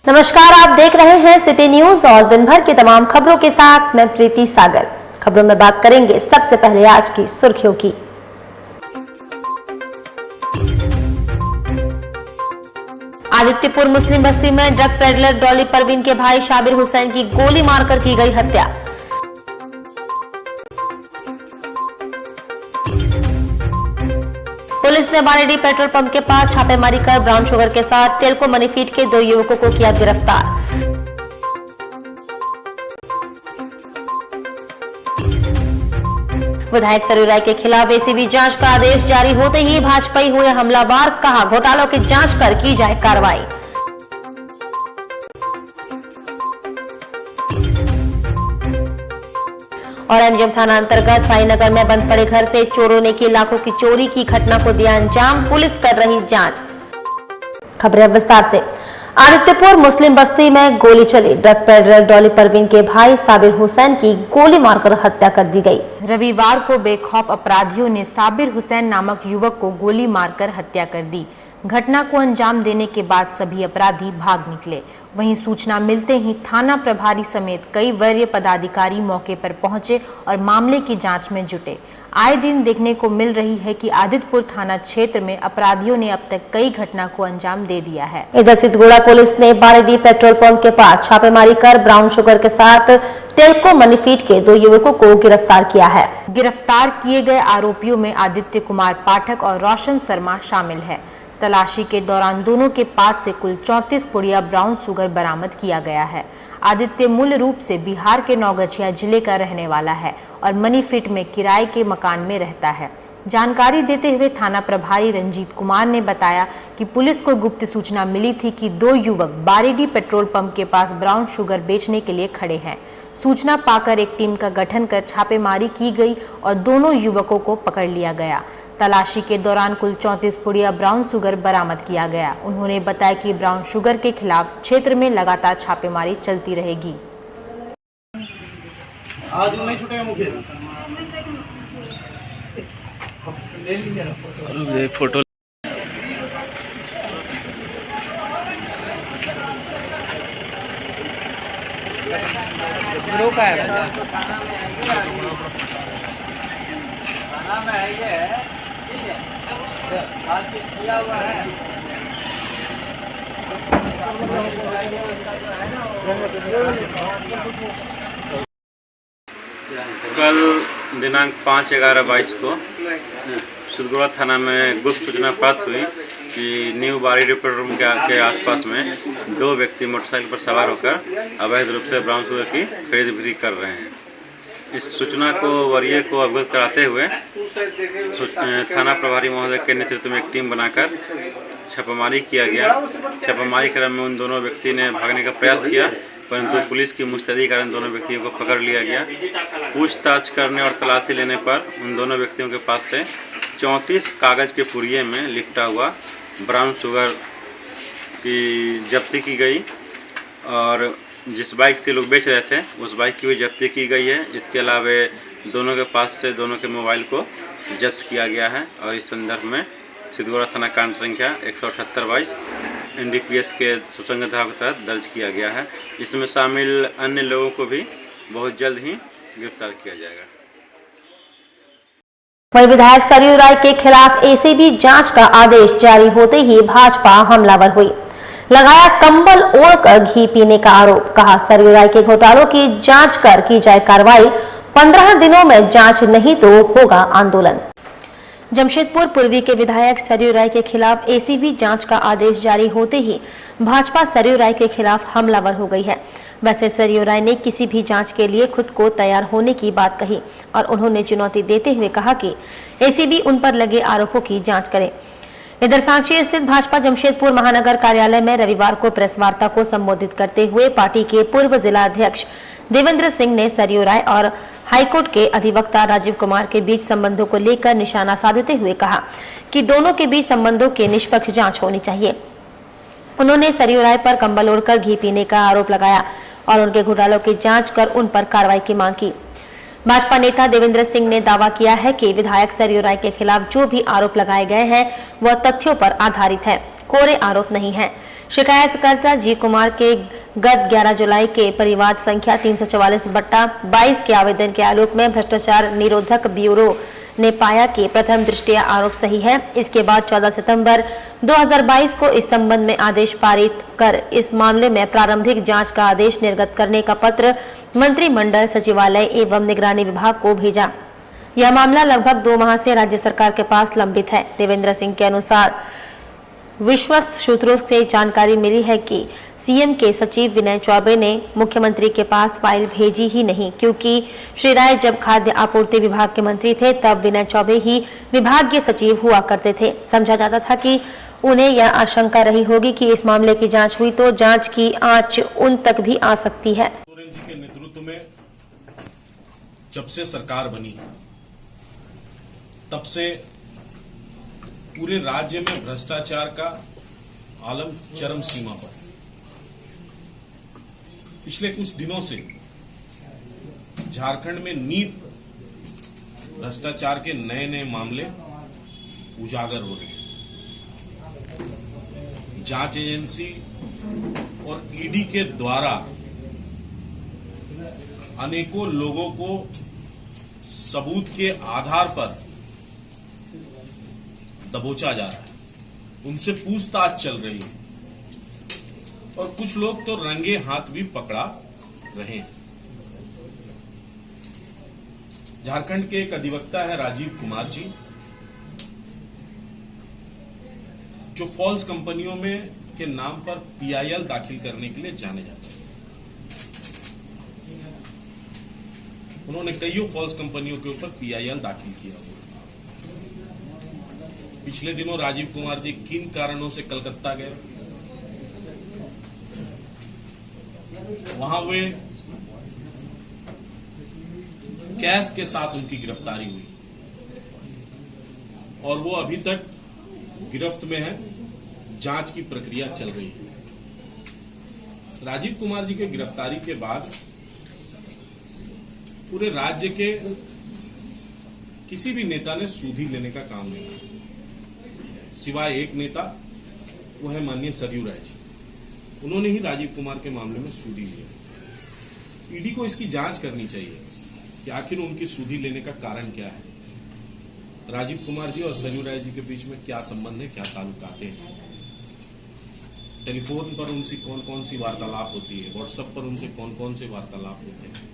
नमस्कार, आप देख रहे हैं सिटी न्यूज और दिन भर की तमाम खबरों के साथ मैं प्रीति सागर। खबरों में बात करेंगे सबसे पहले आज की सुर्खियों की। आदित्यपुर मुस्लिम बस्ती में ड्रग पेडलर डॉली परवीन के भाई शाबिर हुसैन की गोली मारकर की गई हत्या। पुलिस ने बारेडी पेट्रोल पंप के पास छापेमारी कर ब्राउन शुगर के साथ टेल्को मनी फीड के 2 युवकों को किया गिरफ्तार। विधायक सरयू राय के खिलाफ एसीबी जांच का आदेश जारी होते ही भाजपाई हुए हमलावर, कहा घोटालों की जांच कर की जाए कार्रवाई। और एमजीएम थाना अंतर्गत साईनगर में बंद पड़े घर से चोरों ने की लाखों की चोरी की घटना को दिया अंजाम, पुलिस कर रही जांच। खबरें विस्तार से। आदित्यपुर मुस्लिम बस्ती में गोली चली। ड्रग पेडलर डॉली परवीन के भाई साबिर हुसैन की गोली मारकर हत्या कर दी गई। रविवार को बेखौफ अपराधियों ने साबिर हुसैन नामक युवक को गोली मारकर हत्या कर दी। घटना को अंजाम देने के बाद सभी अपराधी भाग निकले। वहीं सूचना मिलते ही थाना प्रभारी समेत कई वरीय पदाधिकारी मौके पर पहुंचे और मामले की जांच में जुटे। आए दिन देखने को मिल रही है कि आदित्यपुर थाना क्षेत्र में अपराधियों ने अब तक कई घटना को अंजाम दे दिया है। इधर सिद्धगुड़ा पुलिस ने बारेडी पेट्रोल पंप के पास छापेमारी कर ब्राउन शुगर के साथ टेल्को मनी फीड के 2 युवकों को गिरफ्तार किया है। गिरफ्तार किए गए आरोपियों में आदित्य कुमार पाठक और रोशन शर्मा शामिल है। तलाशी के दौरान दोनों के पास से कुल 34 पुड़िया ब्राउन शुगर बरामद किया गया है। आदित्य मूल रूप से बिहार के नौगछिया जिले का रहने वाला है और मनी फिट में किराए के मकान में रहता है। जानकारी देते हुए थाना प्रभारी रंजीत कुमार ने बताया कि पुलिस को गुप्त सूचना मिली थी कि 2 युवक बारेडी पेट्रोल पंप के पास ब्राउन शुगर बेचने के लिए खड़े हैं। सूचना पाकर एक टीम का गठन कर छापेमारी की गई और दोनों युवकों को पकड़ लिया गया। तलाशी के दौरान कुल 34 पुड़िया ब्राउन शुगर बरामद किया गया। उन्होंने बताया कि ब्राउन शुगर के खिलाफ क्षेत्र में लगातार छापेमारी चलती रहेगी। आज नहीं छूटेगा मुझे। फोटो का है कल दिनांक 5/11/22 को सिद्धगुड़ा थाना में गुप्त सूचना प्राप्त हुई कि न्यू बारेडी पेट्रोल पंप के आसपास में 2 व्यक्ति मोटरसाइकिल पर सवार होकर अवैध रूप से ब्राउन शुगर की खरीद बिक्री कर रहे हैं। इस सूचना को वरीय को अवगत कराते हुए थाना प्रभारी महोदय के नेतृत्व में एक टीम बनाकर छापामारी किया गया। छापामारी क्रम में उन दोनों व्यक्ति ने भागने का प्रयास किया, परंतु पुलिस की मुस्तैदी के कारण दोनों व्यक्तियों को पकड़ लिया गया। पूछताछ करने और तलाशी लेने पर उन दोनों व्यक्तियों के पास से 34 कागज़ के पुड़िये में लिपटा हुआ ब्राउन शुगर की जब्ती की गई और जिस बाइक से लोग बेच रहे थे उस बाइक की भी जब्ती की गई है। इसके अलावा दोनों के पास से दोनों के मोबाइल को जब्त किया गया है और इस संदर्भ में सिद्धगुड़ा थाना कांड संख्या 178/22 NDPS के सुसंगत धारा के तहत दर्ज किया गया है। इसमें शामिल अन्य लोगों को भी बहुत जल्द ही गिरफ्तार किया जाएगा। वहीं विधायक सरयू राय के खिलाफ एसीबी जांच का आदेश जारी होते ही भाजपा हमलावर हुई। लगाया कंबल ओढ़कर घी पीने का आरोप, कहा सरयू राय के घोटालों की जांच कर की जाए कार्रवाई। 15 दिनों में जांच नहीं तो होगा आंदोलन। जमशेदपुर पूर्वी के विधायक सरयू राय के खिलाफ एसीबी जांच का आदेश जारी होते ही भाजपा सरयू राय के खिलाफ हमलावर हो गई है। वैसे सरयू राय ने किसी भी जांच के लिए खुद को तैयार होने की बात कही और उन्होंने चुनौती देते हुए कहा कि एसीबी उन पर लगे आरोपों की जांच करे। इधर सांची स्थित भाजपा जमशेदपुर महानगर कार्यालय में रविवार को प्रेस वार्ता को संबोधित करते हुए पार्टी के पूर्व जिला अध्यक्ष देवेंद्र सिंह ने सरयू राय और हाईकोर्ट के अधिवक्ता राजीव कुमार के बीच संबंधों को लेकर निशाना साधते हुए कहा कि दोनों के बीच संबंधों की निष्पक्ष जांच होनी चाहिए। उन्होंने सरयू राय पर कंबल ओढ़कर घी पीने का आरोप लगाया और उनके घोटालों की जांच कर उन पर कार्रवाई की मांग की। भाजपा नेता देवेंद्र सिंह ने दावा किया है कि विधायक सरयू राय के खिलाफ जो भी आरोप लगाए गए हैं वह तथ्यों पर आधारित है। कोरे आरोप नहीं है। शिकायतकर्ता जी कुमार के गत 11 जुलाई के परिवाद संख्या 344/22 के आवेदन के आलोक में भ्रष्टाचार निरोधक ब्यूरो ने पाया कि प्रथम दृष्टया आरोप सही है। इसके बाद 14 सितंबर 2022 को इस संबंध में आदेश पारित कर इस मामले में प्रारंभिक जांच का आदेश निर्गत करने का पत्र मंत्रिमंडल सचिवालय एवं निगरानी विभाग को भेजा। यह मामला लगभग 2 माह से राज्य सरकार के पास लंबित है। देवेंद्र सिंह के अनुसार विश्वस्त सूत्रों से जानकारी मिली है कि सीएम के सचिव विनय चौबे ने मुख्यमंत्री के पास फाइल भेजी ही नहीं, क्योंकि श्री राय जब खाद्य आपूर्ति विभाग के मंत्री थे तब विनय चौबे ही विभाग के सचिव हुआ करते थे। समझा जाता था कि उन्हें यह आशंका रही होगी कि इस मामले की जांच हुई तो जांच की आंच उन तक भी आ सकती है। सोरेन जी के नेतृत्व में जब से सरकार बनी तब से पूरे राज्य में भ्रष्टाचार का आलम चरम सीमा पर। पिछले कुछ दिनों से झारखंड में नीट भ्रष्टाचार के नए नए मामले उजागर हो रहे हैं। जांच एजेंसी और ईडी के द्वारा अनेकों लोगों को सबूत के आधार पर दबोचा जा रहा है, उनसे पूछताछ चल रही है और कुछ लोग तो रंगे हाथ भी पकड़ा रहे हैं। झारखंड के एक अधिवक्ता है राजीव कुमार जी, जो फॉल्स कंपनियों में के नाम पर पीआईएल दाखिल करने के लिए जाने जाते हैं। उन्होंने कईयों फॉल्स कंपनियों के ऊपर पीआईएल दाखिल किया हुआ। पिछले दिनों राजीव कुमार जी किन कारणों से कलकत्ता गए, वहां वे कैश के साथ उनकी गिरफ्तारी हुई और वो अभी तक गिरफ्त में है। जांच की प्रक्रिया चल रही है। राजीव कुमार जी के गिरफ्तारी के बाद पूरे राज्य के किसी भी नेता ने सूधी लेने का काम नहीं किया, सिवाय एक नेता, वो है माननीय सरयू राय जी। उन्होंने ही राजीव कुमार के मामले में सूधी लिया। ईडी को इसकी जांच करनी चाहिए कि आखिर उनकी सूधी लेने का कारण क्या है। राजीव कुमार जी और सरयू राय जी के बीच में क्या संबंध है, क्या ताल्लुकाते हैं, टेलीफोन पर उनसे कौन कौन सी वार्तालाप होती है, व्हाट्सएप पर उनसे कौन कौन से वार्तालाप होते हैं।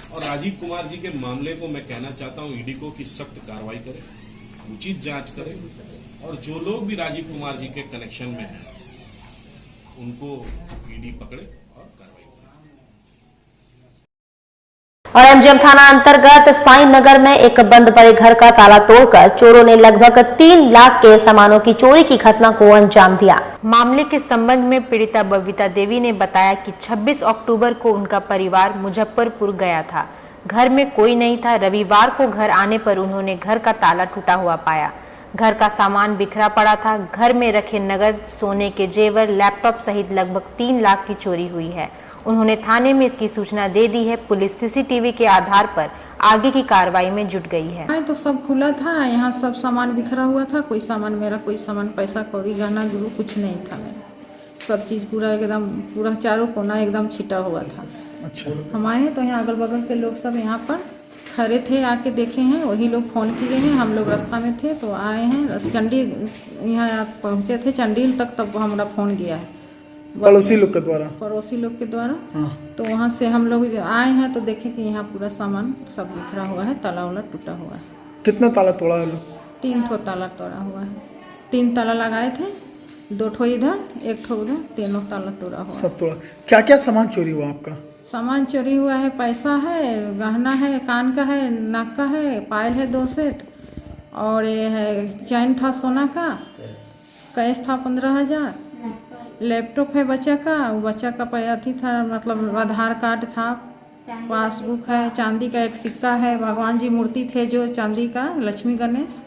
और राजीव कुमार जी के मामले को मैं कहना चाहता हूं ईडी को कि सख्त कार्रवाई करे, उचित जांच करे और जो लोग भी राजीव कुमार जी के कनेक्शन में हैं उनको ईडी पकड़े और कार्रवाई करे। और एमजीएम थाना अंतर्गत साई नगर में एक बंद पड़े घर का ताला तोड़कर चोरों ने लगभग 3 लाख के सामानों की चोरी की घटना को अंजाम दिया। मामले के संबंध में पीड़िता बबीता देवी ने बताया कि 26 अक्टूबर को उनका परिवार मुजफ्फरपुर गया था। घर में कोई नहीं था। रविवार को घर आने पर उन्होंने घर का ताला टूटा हुआ पाया। घर का सामान बिखरा पड़ा था। घर में रखे नगद, सोने के जेवर, लैपटॉप सहित लगभग 3 लाख की चोरी हुई है। उन्होंने थाने में इसकी सूचना दे दी है। पुलिस सीसीटीवी के आधार पर आगे की कार्रवाई में जुट गई है। तो सब खुला था, यहाँ सब सामान बिखरा हुआ था। कोई सामान मेरा, कोई सामान पैसा कौड़ी गहना गुरु कुछ नहीं था मेरा। सब चीज़ पूरा एकदम पूरा चारों कोना एकदम छिटा हुआ था। अच्छा। हम आए हैं तो यहाँ अगल बगल के लोग सब यहाँ पर खड़े थे, आके देखे हैं। वही लोग फ़ोन किए हैं। हम लोग रास्ता में थे तो आए हैं। चंडील यहाँ पहुँचे थे चंडील तक, तब हमारा फ़ोन गया है पड़ोसी लोग के द्वारा। हाँ। तो वहाँ से हम लोग आए हैं तो देखे कि यहाँ पूरा सामान सब बिखरा हुआ है, ताला वाला टूटा हुआ है। कितना ताला तोड़ा है लोग? 3 ठो ताला तोड़ा हुआ है। 3 ताला लगाए थे, 2 ठो इधर, 1 ठो उधर, 3 ताला तोड़ा हुआ। सब तोड़ा। क्या क्या सामान चोरी हुआ आपका? सामान चोरी हुआ है, पैसा है, गहना है, कान का है, नाक का है, पायल है 2 सेट, और ये है चैन था सोना का, कैश था 15,000, लैपटॉप है बच्चा का, बच्चा का अथी था, मतलब आधार कार्ड था, पासबुक है, चांदी का एक सिक्का है, भगवान जी मूर्ति थे जो चांदी का, लक्ष्मी गणेश,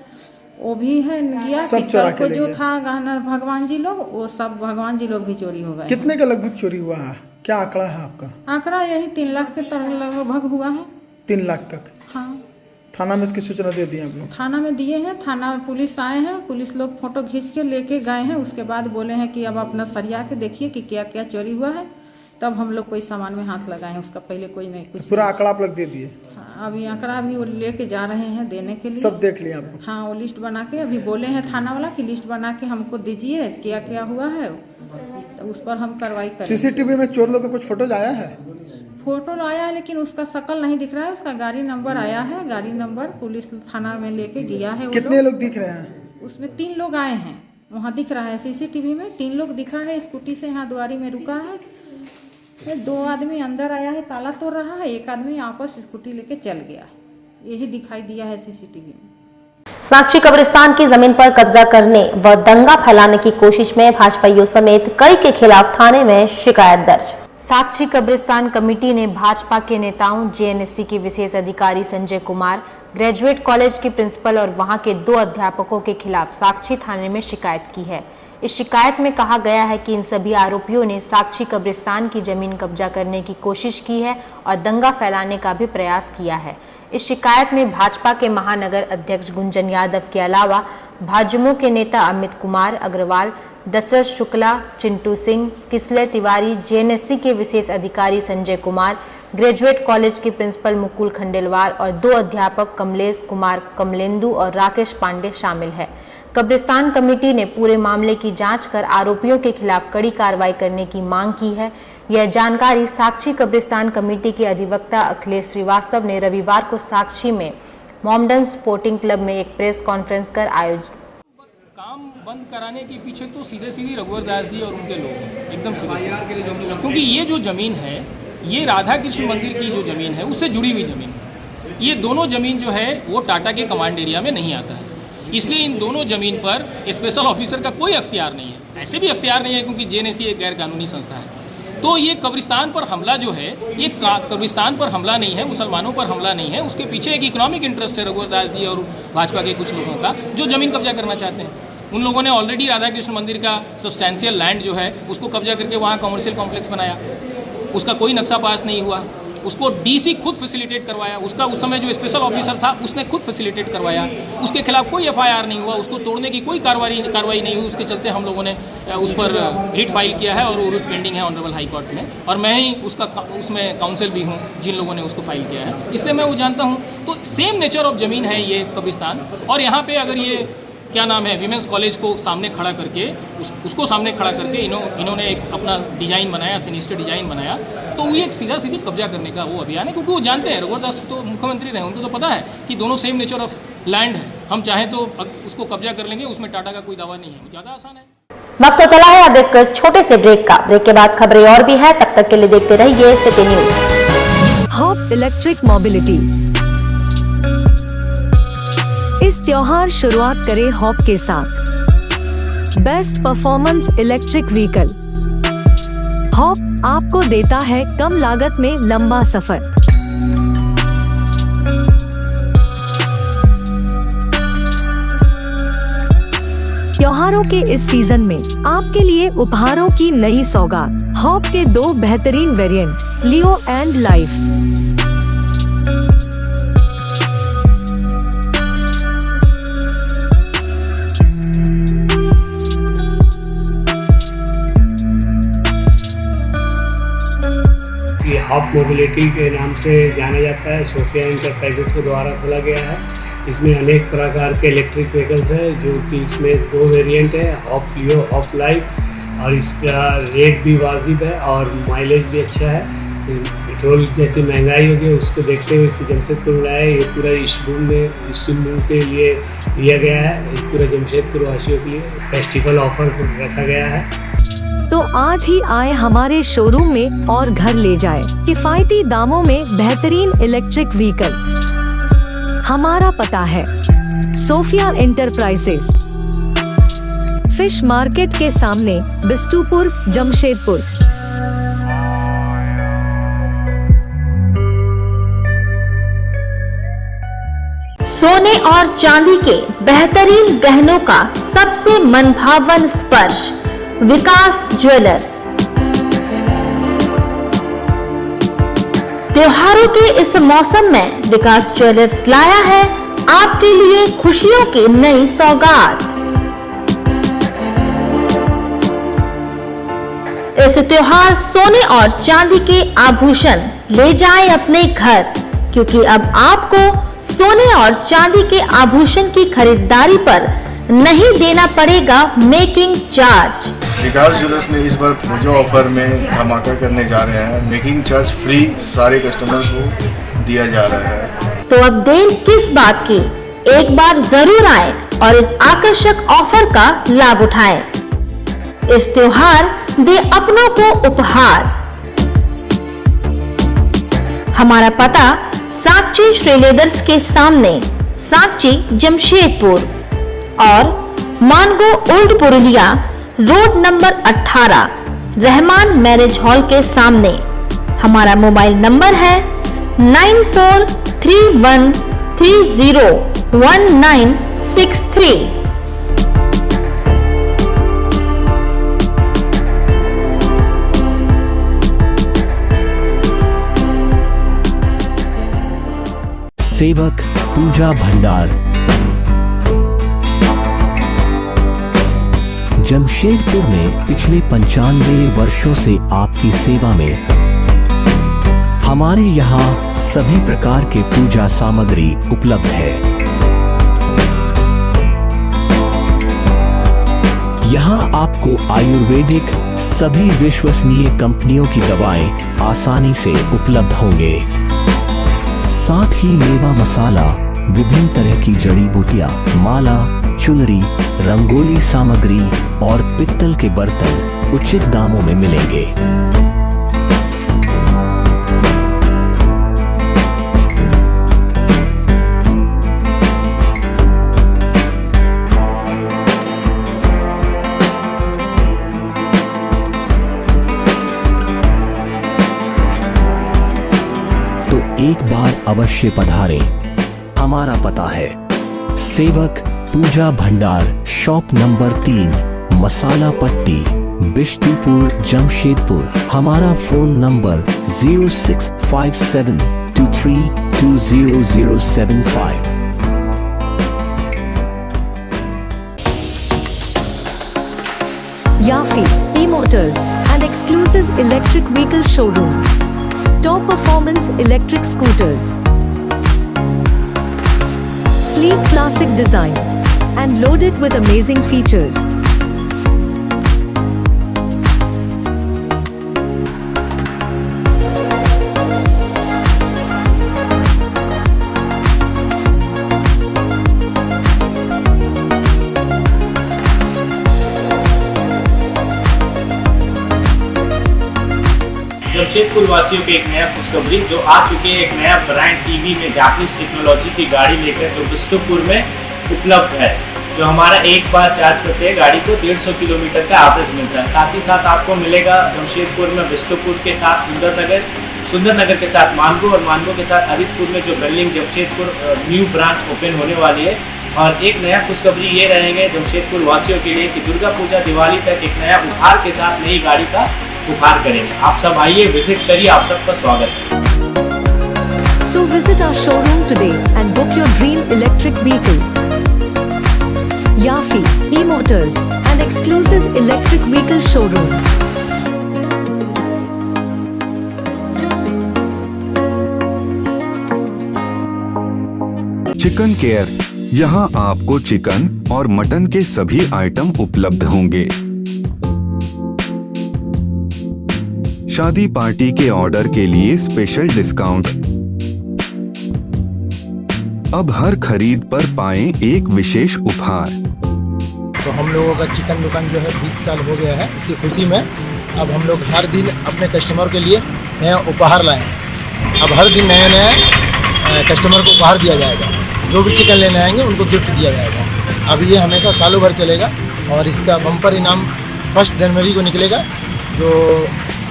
वो भी है लिया। पित्तल को जो था गहना भगवान जी लोग, वो सब भगवान जी लोग भी चोरी हो गए। कितने का लगभग चोरी हुआ है? क्या आंकड़ा है आपका? आंकड़ा यही 3 लाख के लगभग हुआ है। 3 लाख तक? हाँ। थाना में इसकी सूचना दे दी आपने? थाना में दिए हैं, थाना पुलिस आए हैं, पुलिस लोग फोटो खींच के लेके गए हैं। उसके बाद बोले हैं कि अब अपना सरिया के देखिए कि क्या क्या चोरी हुआ है, तब हम लोग कोई सामान में हाथ लगाए हैं। उसका पहले कोई नहीं कुछ। पूरा आंकड़ा आप लोग दे दिए? हाँ, अभी आंकड़ा भी वो लेके जा रहे हैं देने के लिए। सब देख लिया आपने? हाँ, वो लिस्ट बना के अभी बोले हैं थाना वाला कि लिस्ट बना के हमको दीजिए क्या क्या हुआ है, तो उस पर हम कार्रवाई करें। सीसीटीवी में चोर लोग का कुछ फोटो आया है? फोटो आया है लेकिन उसका शकल नहीं दिख रहा है, उसका गाड़ी नंबर आया है, गाड़ी नंबर पुलिस थाना में लेके गया है। कितने लोग दिख रहे हैं? उसमें 3 लोग आए हैं, वहाँ दिख रहा है सीसीटीवी में 3 लोग दिखा है। स्कूटी से यहाँ द्वारी में रुका है, 2 आदमी अंदर आया है, ताला तोड़ रहा है, 1 आदमी आपस स्कूटी लेके चल गया है। यही दिखाई दिया है सीसीटीवी में। साक्षी कब्रिस्तान की जमीन पर कब्जा करने व दंगा फैलाने की कोशिश में भाजपाइयों समेत कई के खिलाफ थाने में शिकायत दर्ज। साक्षी कब्रिस्तान कमेटी ने भाजपा के नेताओं, जेएनएससी के विशेष अधिकारी संजय कुमार, ग्रेजुएट कॉलेज के प्रिंसिपल और वहां के 2 अध्यापकों के खिलाफ साक्षी थाने में शिकायत की है। इस शिकायत में कहा गया है कि इन सभी आरोपियों ने साक्षी कब्रिस्तान की जमीन कब्जा करने की कोशिश की है और दंगा फैलाने का भी प्रयास किया है। इस शिकायत में भाजपा के महानगर अध्यक्ष गुंजन यादव के अलावा भाजपा के नेता अमित कुमार अग्रवाल, दशरथ शुक्ला, चिंटू सिंह, किसले तिवारी, जेएनएससी के विशेष अधिकारी संजय कुमार, ग्रेजुएट कॉलेज के प्रिंसिपल मुकुल खंडेलवाल और 2 अध्यापक कमलेश कुमार कमलेंदु और राकेश पांडे शामिल है। कब्रिस्तान कमेटी ने पूरे मामले की जांच कर आरोपियों के खिलाफ कड़ी कार्रवाई करने की मांग की है। यह जानकारी साक्षी कब्रिस्तान कमेटी के अधिवक्ता अखिलेश श्रीवास्तव ने रविवार को साक्षी में मॉमडन स्पोर्टिंग क्लब में एक प्रेस कॉन्फ्रेंस कर आयोजित। काम बंद कराने के पीछे तो सीधे सीधे रघुवर दास जी और उनके लोग हैं, एकदम सीधे, क्योंकि ये जो ज़मीन है ये राधा कृष्ण मंदिर की जो ज़मीन है उससे जुड़ी हुई ज़मीन है। ये दोनों ज़मीन जो है वो टाटा के कमांड एरिया में नहीं आता है, इसलिए इन दोनों ज़मीन पर स्पेशल ऑफिसर का कोई अख्तियार नहीं है। ऐसे भी अख्तियार नहीं है क्योंकि जेएनएससी एक गैर कानूनी संस्था है। तो ये कब्रिस्तान पर हमला जो है ये कब्रिस्तान पर हमला नहीं है, मुसलमानों पर हमला नहीं है। उसके पीछे एक इकोनॉमिक इंटरेस्ट है रघुवर दास जी और भाजपा के कुछ लोगों का जो ज़मीन कब्जा करना चाहते हैं। उन लोगों ने ऑलरेडी राधा कृष्ण मंदिर का सब्सटैंशियल लैंड जो है उसको कब्जा करके वहाँ कमर्शियल कॉम्प्लेक्स बनाया, उसका कोई नक्शा पास नहीं हुआ, उसको डीसी खुद फैसिलिटेट करवाया, उसका उस समय जो स्पेशल ऑफिसर था उसने खुद फैसिलिटेट करवाया, उसके खिलाफ कोई एफआईआर नहीं हुआ, उसको तोड़ने की कोई कार्रवाई नहीं हुई। उसके चलते हम लोगों ने उस पर रिट फाइल किया है और वो रिट पेंडिंग है ऑनरेबल हाई कोर्ट में, और मैं ही उसमें काउंसिल भी हूँ जिन लोगों ने उसको फाइल किया है, इसलिए मैं वो जानता हूँ। तो सेम नेचर ऑफ ज़मीन है ये कब्रिस्तान, और यहाँ पे अगर ये क्या नाम है विमेंस कॉलेज को सामने खड़ा करके उसको सामने खड़ा करके इन्होंने एक अपना डिज़ाइन बनाया, सिनिस्टर डिज़ाइन बनाया, तो वो एक सीधा सीधी कब्जा करने का वो अभियान है। क्योंकि वो जानते हैं, रघुवर दास तो मुख्यमंत्री रहे, उनको तो पता है कि दोनों सेम नेचर ऑफ लैंड है, हम चाहें तो उसको कब्जा कर लेंगे, उसमें टाटा का कोई दावा नहीं है, ज़्यादा आसान है। वक्त तो चला है अब एक छोटे से ब्रेक का। ब्रेक के बाद खबरें और भी है, तब तक के लिए देखते रहिए city news. Hop electric mobility. इस त्योहार शुरुआत करें हॉप के साथ best performance electric vehicle. Hop आपको देता है कम लागत में लंबा सफर। त्योहारों के इस सीजन में आपके लिए उपहारों की नई सौगात। हॉप के 2 बेहतरीन variant Leo and life. Hop mobility के नाम से जाना जाता है, सोफिया इंटरप्राइजेस के द्वारा खोला गया है। इसमें अनेक प्रकार के इलेक्ट्रिक व्हीकल्स हैं, जो कि इसमें 2 वेरिएंट है, हॉप लियो, हॉप लाइफ, और इसका रेट भी वाजिब है और माइलेज भी अच्छा है। पेट्रोल जैसी महंगाई हो गई उसको देखते हुए इस जमशेदपुर लाया है। ये पूरा इस रूम के लिए लिया गया है, पूरा जमशेदपुर वासियों के लिए फेस्टिवल ऑफर रखा गया है। तो आज ही आए हमारे शोरूम में और घर ले जाए किफायती दामों में बेहतरीन इलेक्ट्रिक व्हीकल। हमारा पता है सोफिया इंटरप्राइजेस, फिश मार्केट के सामने, बिष्टुपुर, जमशेदपुर। सोने और चांदी के बेहतरीन गहनों का सबसे मनभावन स्पर्श विकास ज्वेलर्स। त्योहारों के इस मौसम में विकास ज्वेलर्स लाया है आपके लिए खुशियों की नई सौगात। इस त्योहार सोने और चांदी के आभूषण ले जाएं अपने घर, क्योंकि अब आपको सोने और चांदी के आभूषण की खरीदारी पर नहीं देना पड़ेगा मेकिंग चार्ज। विकास ज्वेलर्स में इस बार पूजा ऑफर में धमाका करने जा रहे हैं। मेकिंग चार्ज फ्री सारे कस्टमर को दिया जा रहा है। तो अब देर किस बात की, एक बार जरूर आएं और इस आकर्षक ऑफर का लाभ उठाएं। इस त्योहार दे अपनों को उपहार। हमारा पता साक्षी श्रीलेदर्स के सामने, साक्षी जमशेदपुर और Mango old Purulia road number 18 Rahman marriage hall के सामने। हमारा मोबाइल नंबर है 9431301963। सेवक पूजा भंडार जमशेदपुर में पिछले 95 वर्षों से आपकी सेवा में। हमारे यहाँ सभी प्रकार के पूजा सामग्री उपलब्ध है। यहाँ आपको आयुर्वेदिक सभी विश्वसनीय कंपनियों की दवाएं आसानी से उपलब्ध होंगे। साथ ही मेवा मसाला, विभिन्न तरह की जड़ी बूटियां, माला, चुनरी, रंगोली सामग्री और पित्तल के बर्तन उचित दामों में मिलेंगे। तो एक बार अवश्य पधारें। हमारा पता है सेवक पूजा भंडार, शॉप नंबर 3, मसाला पट्टी, बिष्टुपुर, जमशेदपुर। हमारा phone number 065723200075। Yafi E-Motors, an exclusive electric vehicle showroom. Top performance electric scooters. Sleek classic design and loaded with amazing features. Jamshedpur वासियों के एक नया खुशखबरी जो आ चुके हैं। एक नया ब्रांड ईवी में जापानीज टेक्नोलॉजी की गाड़ी लेकर जो बिष्टुपुर में उपलब्ध है। जो हमारा एक बार चार्ज करते हैं गाड़ी को 150 किलोमीटर का एवरेज मिलता है। साथ ही साथ आपको मिलेगा जमशेदपुर में बिष्टुपुर के साथ सुंदरनगर के साथ मानगो और मानगो के साथ हरितपुर में जो building Jamshedpur new branch open होने वाली है। और एक नया खुशखबरी ये रहेंगे जमशेदपुर वासियों के लिए कि दुर्गा पूजा दिवाली तक एक नया उपहार के साथ नई गाड़ी का उपहार करेंगे। आप सब आइए, विजिट करिए, आप सबका स्वागत है। So visit our showroom today and book your dream electric vehicle. Yafi E-Motors, an exclusive electric vehicle showroom. Chicken care, यहाँ आपको चिकन और मटन के सभी आइटम उपलब्ध होंगे। शादी पार्टी के ऑर्डर के लिए स्पेशल डिस्काउंट। अब हर खरीद पर पाएं एक विशेष उपहार। तो हम लोगों का चिकन दुकान जो है 20 साल हो गया है। इसी खुशी में अब हम लोग हर दिन अपने कस्टमर के लिए नया उपहार लाए। अब हर दिन नया नया कस्टमर को उपहार दिया जाएगा। जो भी चिकन लेने आएंगे उनको गिफ्ट दिया जाएगा। अब ये हमेशा सालों भर चलेगा और इसका बम्पर इनाम 1 जनवरी को निकलेगा। जो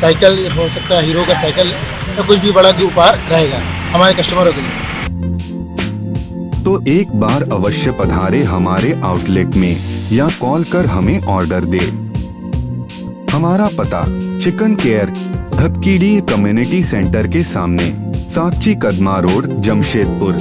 साइकिल हो सकता है, हीरो का साइकिल या कुछ भी बड़ा उपहार रहेगा हमारे कस्टमरों के लिए। तो एक बार अवश्य पधारे हमारे आउटलेट में या कॉल कर हमें ऑर्डर दे। हमारा पता चिकन केयर, धपकीडी कम्युनिटी सेंटर के सामने, साकची कदमा रोड, जमशेदपुर।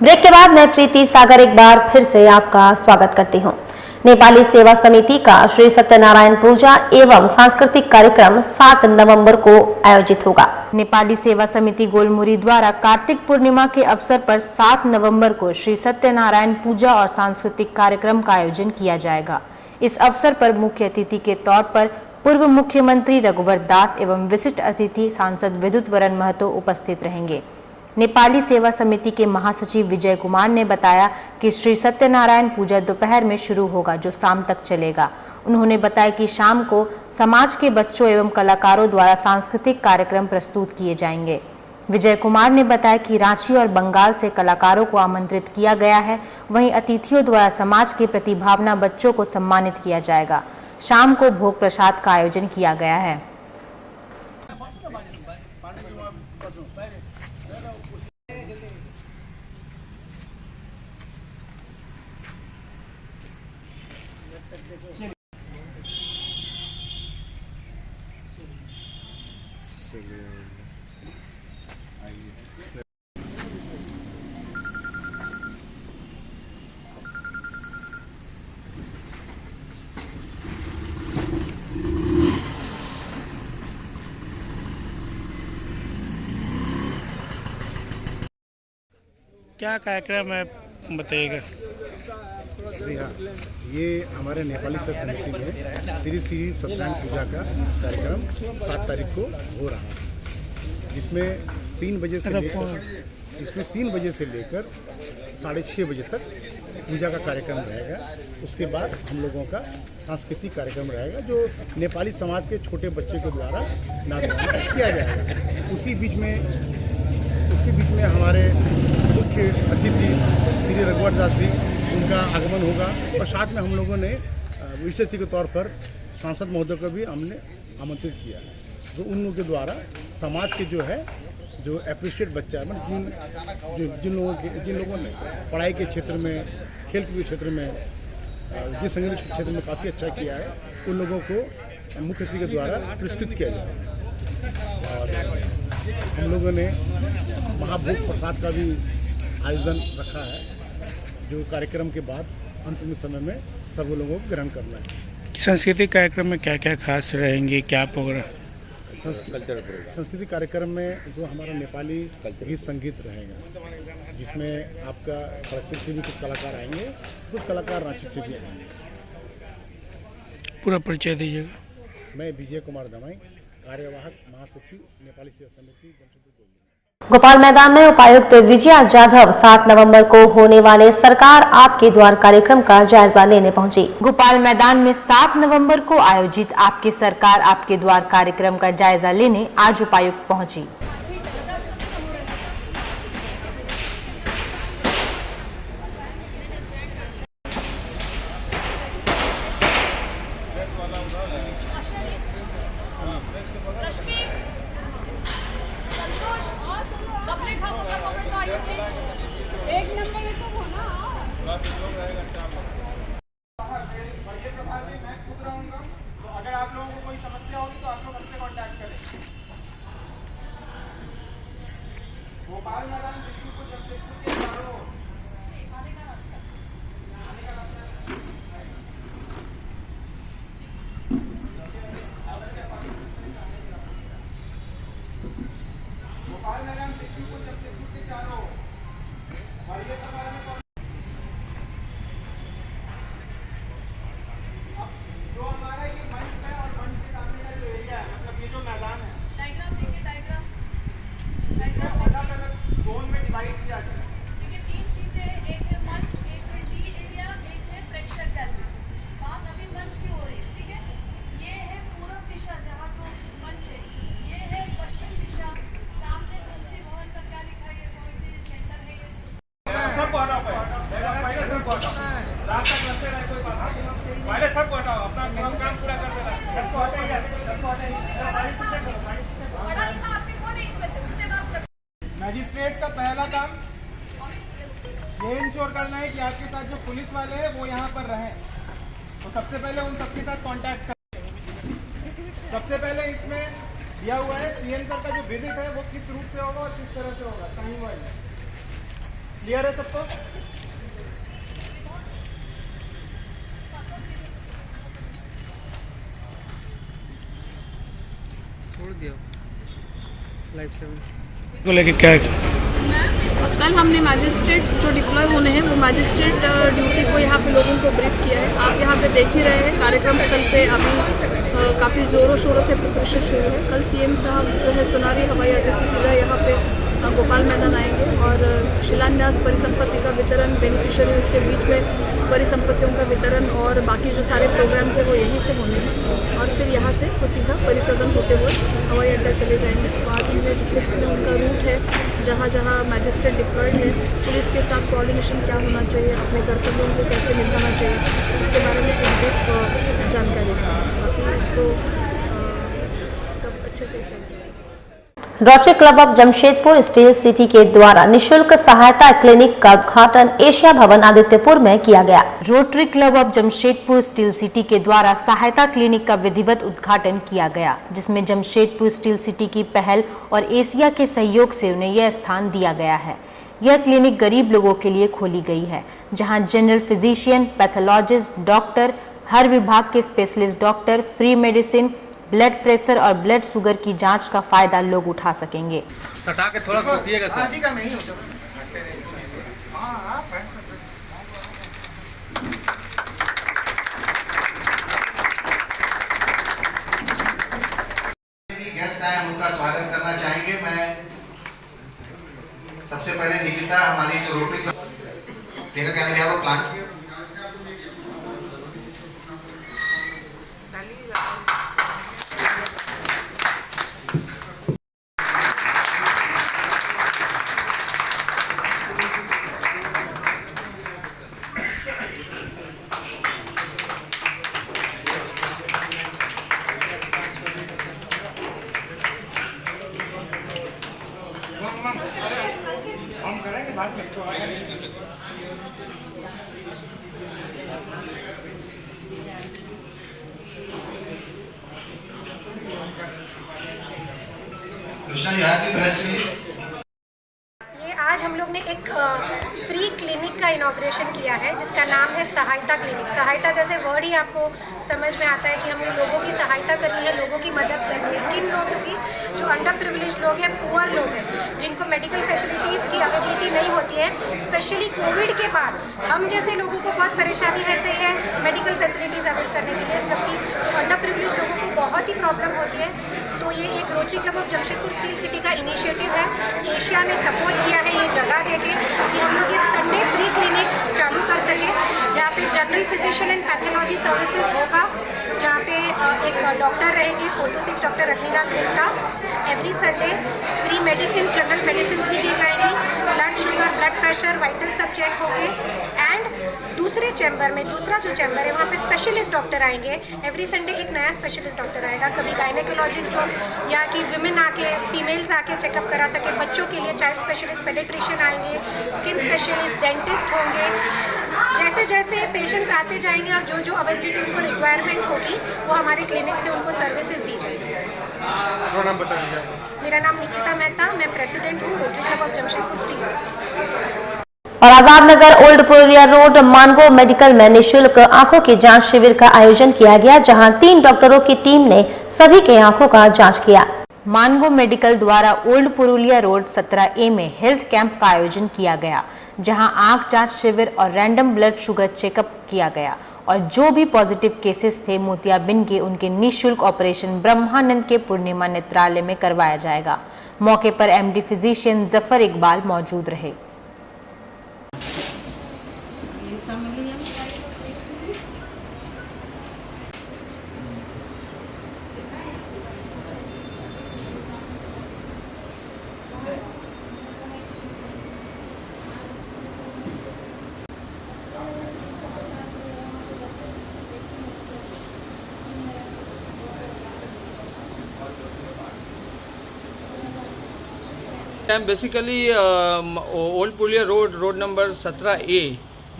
ब्रेक के बाद मैं प्रीति सागर एक बार फिर से आपका स्वागत करती हूं। नेपाली सेवा समिति का श्री सत्यनारायण पूजा एवं सांस्कृतिक कार्यक्रम 7 नवंबर को आयोजित होगा। नेपाली सेवा समिति गोलमुरी द्वारा कार्तिक पूर्णिमा के अवसर पर 7 नवंबर को श्री सत्यनारायण पूजा और सांस्कृतिक कार्यक्रम का आयोजन किया जाएगा। इस अवसर पर मुख्य अतिथि के तौर पर पूर्व मुख्यमंत्री रघुवर दास एवं विशिष्ट अतिथि सांसद विद्युत वरण महतो उपस्थित रहेंगे। नेपाली सेवा समिति के महासचिव विजय कुमार ने बताया कि श्री सत्यनारायण पूजा दोपहर में शुरू होगा जो शाम तक चलेगा। उन्होंने बताया कि शाम को समाज के बच्चों एवं कलाकारों द्वारा सांस्कृतिक कार्यक्रम प्रस्तुत किए जाएंगे। विजय कुमार ने बताया कि रांची और बंगाल से कलाकारों को आमंत्रित किया गया है। वहीं अतिथियों द्वारा समाज के प्रतिभावान बच्चों को सम्मानित किया जाएगा। शाम को भोग प्रसाद का आयोजन किया गया है। क्या कार्यक्रम है बताइएगा। जी हाँ, ये हमारे नेपाली सेवा समिति में श्री श्री सत्यनारायण पूजा का कार्यक्रम 7 तारीख को हो रहा है, जिसमें 3 बजे से लेकर 6:30 बजे तक पूजा का कार्यक्रम रहेगा। उसके बाद हम लोगों का सांस्कृतिक कार्यक्रम रहेगा जो नेपाली समाज के छोटे बच्चे के द्वारा नाच गाना किया जाएगा। उसी बीच में हमारे मुख्य अतिथि श्री रघुवर दास जी, उनका आगमन होगा और साथ में हम लोगों ने विशेष अतिथि के तौर पर सांसद महोदय को भी हमने आमंत्रित किया है, जो उन लोगों के द्वारा समाज के जो अप्रिशिएट बच्चा है, जिन लोगों ने पढ़ाई के क्षेत्र में, खेल के क्षेत्र में, जिस संगीत के क्षेत्र में काफ़ी अच्छा किया है, उन लोगों को मुख्य अतिथि के द्वारा पुरस्कृत किया जाएगा। और हम लोगों ने महाभोग प्रसाद का भी आयोजन रखा है, जो कार्यक्रम के बाद अंतिम समय में सब लोगों को ग्रहण करना है। सांस्कृतिक कार्यक्रम में क्या क्या खास रहेंगे, क्या प्रोग्राम? सांस्कृतिक कार्यक्रम में जो हमारा नेपाली गीत संगीत रहेगा, जिसमें आपका खड़गपुर से भी कुछ कलाकार आएंगे, कुछ कलाकार रांची से भी आएंगे। पूरा परिचय दीजिएगा। मैं विजय कुमार दमाई, कार्यवाहक महासचिव नेपाली सेवा समिति। गोपाल मैदान में उपायुक्त विजया जाधव 7 नवंबर को होने वाले सरकार आपके द्वार कार्यक्रम का जायजा लेने पहुंची। गोपाल मैदान में 7 नवंबर को आयोजित आपकी सरकार आपके द्वार कार्यक्रम का जायजा लेने आज उपायुक्त पहुंची। मैजिस्ट्रेट का पहला काम ये इंश्योर करना है कि आपके साथ जो पुलिस वाले हैं वो यहाँ पर रहें। तो सबसे पहले उन सबके साथ कांटेक्ट करें। सबसे पहले इसमें दिया हुआ है सीएम सर का जो विजिट है वो किस रूट से होगा और किस तरह से होगा, टाइम वाइज क्लियर है सबको? छोड़ दिया लाइफ सेवन को लेके क्या कल हमने मैजिस्ट्रेट्स जो डिप्लॉय होने हैं वो मैजिस्ट्रेट ड्यूटी को यहाँ पे लोगों को ब्रीफ किया है। आप यहाँ पे देख ही रहे हैं कार्यक्रम स्थल पे अभी काफ़ी ज़ोरों शोरों से प्रिपरेशन शुरू है। कल सीएम साहब जो है सोनारी हवाई अड्डे से सीधा यहाँ पे गोपाल मैदान आएंगे और शिलान्यास परिसंपत्ति का वितरण, बेनिफिशियरीज के बीच में परिसंपत्तियों का वितरण और बाकी जो सारे प्रोग्राम्स हैं वो यहीं से होने हैं और फिर यहाँ से वो सीधा परिसदन होते हुए हवाई अड्डा चले जाएंगे। तो आज हमने जितने उनका रूट है, जहाँ जहाँ मैजिस्ट्रेट डिप्लॉयड है, पुलिस के साथ कोऑर्डिनेशन क्या होना चाहिए, अपने कर्तव्यों को कैसे निभाना चाहिए, इसके बारे में कंप्लीट जानकारी बाकी तो सब अच्छे से चल रहा है। Rotary club of Jamshedpur steel city के द्वारा निशुल्क सहायता क्लिनिक का उद्घाटन एशिया भवन आदित्यपुर में किया गया। Rotary club of Jamshedpur steel city के द्वारा सहायता क्लिनिक का विधिवत उद्घाटन किया गया, जिसमें जमशेदपुर स्टील सिटी की पहल और एशिया के सहयोग से उन्हें यह स्थान दिया गया है। यह क्लिनिक गरीब लोगों के लिए खोली गई है, जहां जनरल फिजिशियन, पैथोलॉजिस्ट, डॉक्टर, हर विभाग के specialist doctor, free medicine, blood pressure और ब्लड शुगर की जांच का फायदा लोग उठा सकेंगे। सटा के थोड़ा सा रखिएगा सर। गेस्ट आए हम उनका स्वागत करना चाहेंगे। मैं सबसे पहले निकिता, हमारी जो Rotary Club can we have a plant. हम करेंगे बाद में। ये आज हम लोग ने एक फ्री क्लिनिक का इनॉग्रेशन किया है जिसका नाम है सहायता क्लिनिक। सहायता जैसे वर्ड ही आपको समझ में आता है कि हमें लोगों की सहायता करनी है, लोगों की मदद करनी है। किन लोगों की? जो अंडर प्रिविलेज लोग हैं, पुअर लोग हैं, जिनको मेडिकल फैसिलिटीज़ की अवेलेबिलिटी नहीं होती है। स्पेशली कोविड के बाद हम जैसे लोगों को बहुत परेशानी रहती है मेडिकल फैसिलिटीज़ अवेल करने के लिए, जबकि जो अंडर प्रिविलेज लोगों को बहुत ही प्रॉब्लम होती है। तो ये एक rotary club of Jamshedpur steel city का इनिशिएटिव है। एशिया ने सपोर्ट किया है ये जगह देके कि हम लोग ये संडे फ्री क्लिनिक चालू कर सकें, जहाँ पे general physician and pathology services होगा, जहाँ पे एक डॉक्टर रहेंगे, 4 to 6 doctor Rajinikanth Gupta. Every Sunday free medicine, general medicine भी दी जाएंगी, blood sugar, blood pressure, vital सब चेक होंगे। एंड दूसरे चैम्बर में, दूसरा जो चैम्बर है वहाँ पे स्पेशलिस्ट डॉक्टर आएंगे। एवरी संडे एक नया स्पेशलिस्ट डॉक्टर आएगा, कभी गायनेकोलॉजिस्ट जो या कि विमेन आके, फीमेल्स आके चेकअप करा सके। बच्चों के लिए चाइल्ड स्पेशलिस्ट, पेडिट्रिशियन आएंगे, स्किन स्पेशलिस्ट, डेंटिस्ट होंगे। जैसे जैसे पेशेंट्स आते जाएंगे और जो जो अवेलेबिलिटी उनको रिक्वायरमेंट होगी वो हमारे क्लिनिक से उनको सर्विसेज दी जाएंगी। नाम बता दीजिए। मेरा नाम निकिता मेहता, मैं प्रेसिडेंट हूँ Rotary club of Jamshedpur steel. और Azad Nagar old Purulia road Mango medical में निःशुल्क आंखों की जांच शिविर का आयोजन किया गया, जहां 3 डॉक्टरों की टीम ने सभी के आंखों का जांच किया। मानगो मेडिकल द्वारा ओल्ड पुरुलिया रोड 17A में हेल्थ कैंप का आयोजन किया गया, जहां आंख जांच शिविर और रैंडम ब्लड शुगर चेकअप किया गया और जो भी पॉजिटिव केसेस थे मोतियाबिंद के, उनके निःशुल्क ऑपरेशन ब्रह्मानंद के पूर्णिमा नेत्रालय में करवाया जाएगा। मौके पर एमडी फिजिशियन जफर इकबाल मौजूद रहे। बेसिकली ओल्ड पुलिया road number 17A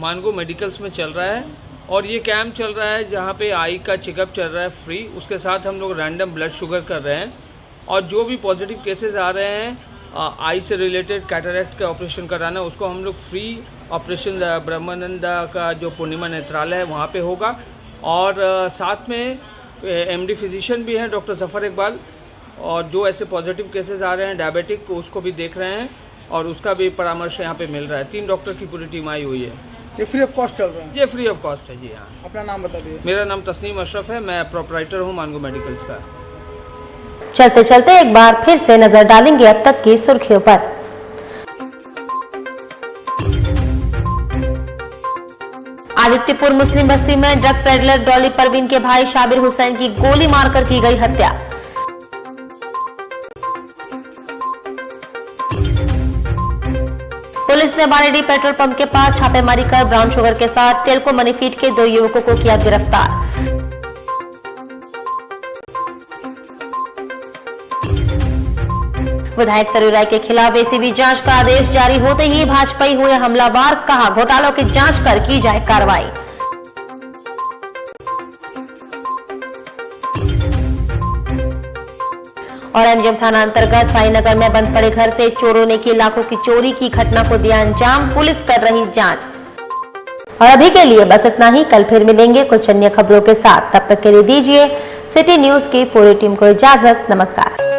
Mango medicals में चल रहा है और ये कैंप चल रहा है जहाँ पे आई का चेकअप चल रहा है फ्री। उसके साथ हम लोग रैंडम ब्लड शुगर कर रहे हैं और जो भी पॉजिटिव केसेस आ रहे हैं आई से रिलेटेड कैटरेक्ट का ऑपरेशन कराना उसको हम लोग फ्री ऑपरेशन ब्रह्मानंद का जो पूर्णिमा नेत्रालय है वहाँ पे होगा। और साथ में MD फिजिशियन भी हैं डॉक्टर जफर इकबाल और जो ऐसे पॉजिटिव केसेस आ रहे हैं डायबिटिक उसको भी देख रहे हैं और उसका भी परामर्श यहाँ पे मिल रहा है। 3 डॉक्टर की पूरी टीम आई हुई है। ये फ्री ऑफ कॉस्ट चल रहा है? ये फ्री ऑफ कॉस्ट है जी। हाँ। अपना नाम बता दीजिए। मेरा नाम तस्नीम अशरफ है, मैं प्रोपराइटर हूँ मानगो मेडिकल्स का। चलते चलते एक बार फिर से नजर डालेंगे अब तक की सुर्खियों पर। आदित्यपुर मुस्लिम बस्ती में ड्रग पेडलर डॉली परवीन के भाई शाबिर हुसैन की गोली मारकर की गई हत्या। पुलिस ने बारेडी पेट्रोल पंप के पास छापेमारी कर ब्राउन शुगर के साथ टेल्को मनी फीड के 2 युवकों को किया गिरफ्तार। विधायक सरयू राय के खिलाफ एसीबी जांच का आदेश जारी होते ही भाजपाई हुए हमलावर, कहा घोटालों की जांच कर की जाए कार्रवाई। और एमजीएम थाना अंतर्गत साईनगर में बंद पड़े घर से चोरों ने की लाखों की चोरी की घटना को दिया अंजाम, पुलिस कर रही जांच। और अभी के लिए बस इतना ही, कल फिर मिलेंगे कुछ अन्य खबरों के साथ। तब तक के लिए दीजिए सिटी न्यूज की पूरी टीम को इजाजत। नमस्कार।